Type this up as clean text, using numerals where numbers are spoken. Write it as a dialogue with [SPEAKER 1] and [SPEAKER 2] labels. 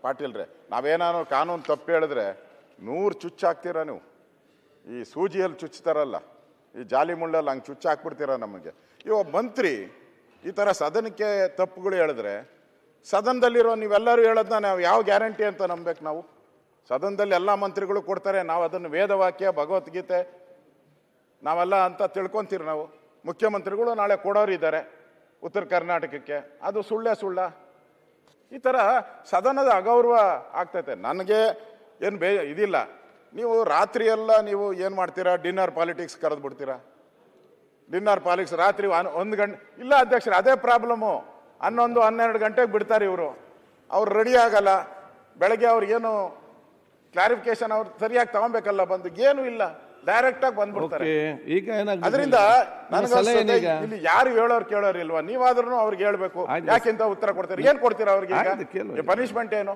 [SPEAKER 1] ಪಾಟೀಲ್ರೆ, ನಾವೇನಾದ್ರು ಕಾನೂನು ತಪ್ಪು ಹೇಳಿದ್ರೆ 100 ಚುಚ್ಚು ಹಾಕ್ತೀರಾ ನೀವು. ಈ ಸೂಜಿಯಲ್ಲಿ ಚುಚ್ತಾರಲ್ಲ, ಈ ಜಾಲಿ ಮುಳ್ಳಲ್ಲಿ ಹಂಗೆ ಚುಚ್ಚು ಹಾಕ್ಬಿಡ್ತೀರ ನಮಗೆ. ಇವಾಗ ಮಂತ್ರಿ ಈ ಥರ ಸದನಕ್ಕೆ ತಪ್ಪುಗಳು ಹೇಳಿದ್ರೆ ಸದನದಲ್ಲಿರೋ ನೀವೆಲ್ಲರೂ ಹೇಳೋದನ್ನ ನಾವು ಯಾವ ಗ್ಯಾರಂಟಿ ಅಂತ ನಂಬೇಕು ನಾವು? ಸದನದಲ್ಲಿ ಎಲ್ಲ ಮಂತ್ರಿಗಳು ಕೊಡ್ತಾರೆ, ನಾವು ಅದನ್ನು ವೇದವಾಕ್ಯ ಭಗವದ್ಗೀತೆ ನಾವೆಲ್ಲ ಅಂತ ತಿಳ್ಕೊತೀರಿ ನಾವು. ಮುಖ್ಯಮಂತ್ರಿಗಳು ನಾಳೆ ಕೊಡೋರು ಇದ್ದಾರೆ ಉತ್ತರ ಕರ್ನಾಟಕಕ್ಕೆ, ಅದು ಸುಳ್ಳ ಈ ಥರ ಸದನದ ಅಗೌರವ ಆಗ್ತೈತೆ. ನನಗೆ ಏನು ಇದಿಲ್ಲ, ನೀವು ರಾತ್ರಿ ಎಲ್ಲ ನೀವು ಏನು ಮಾಡ್ತೀರಾ, ಡಿನ್ನರ್ ಪಾಲಿಟಿಕ್ಸ್ ಕರೆದು ಬಿಡ್ತೀರಾ. ಡಿನ್ನರ್ ಪಾಲಿಟಿಕ್ಸ್ ರಾತ್ರಿ 1 ಗಂಟೆ ಇಲ್ಲ ಅಧ್ಯಕ್ಷರೇ, ಅದೇ ಪ್ರಾಬ್ಲಮ್ಮು. 11, 12 ಗಂಟೆಗೆ ಬಿಡ್ತಾರೆ ಇವರು. ಅವ್ರು ರೆಡಿ ಆಗಲ್ಲ, ಬೆಳಗ್ಗೆ ಅವ್ರಿಗೇನು ಕ್ಲಾರಿಫಿಕೇಶನ್ ಅವ್ರು ಸರಿಯಾಗಿ ತಗೊಬೇಕಲ್ಲ, ಬಂದು ಏನೂ ಇಲ್ಲ, ಡೈರೆಕ್ಟಾಗಿ ಬಂದ್ಬಿಡ್ತಾರೆ.
[SPEAKER 2] ಈಗ
[SPEAKER 1] ಅದರಿಂದ ಇಲ್ಲಿ ಯಾರು ಹೇಳೋರು ಕೇಳೋರು ಇಲ್ವಾ? ನೀವಾದ್ರೂ ಅವ್ರಿಗೆ ಹೇಳ್ಬೇಕು. ಯಾಕಿಂತ ಉತ್ತರ ಕೊಡ್ತೀರಿ? ಏನ್ ಕೊಡ್ತೀರಾ ಅವ್ರಿಗೆ? ಪನಿಷ್ಮೆಂಟ್ ಏನು?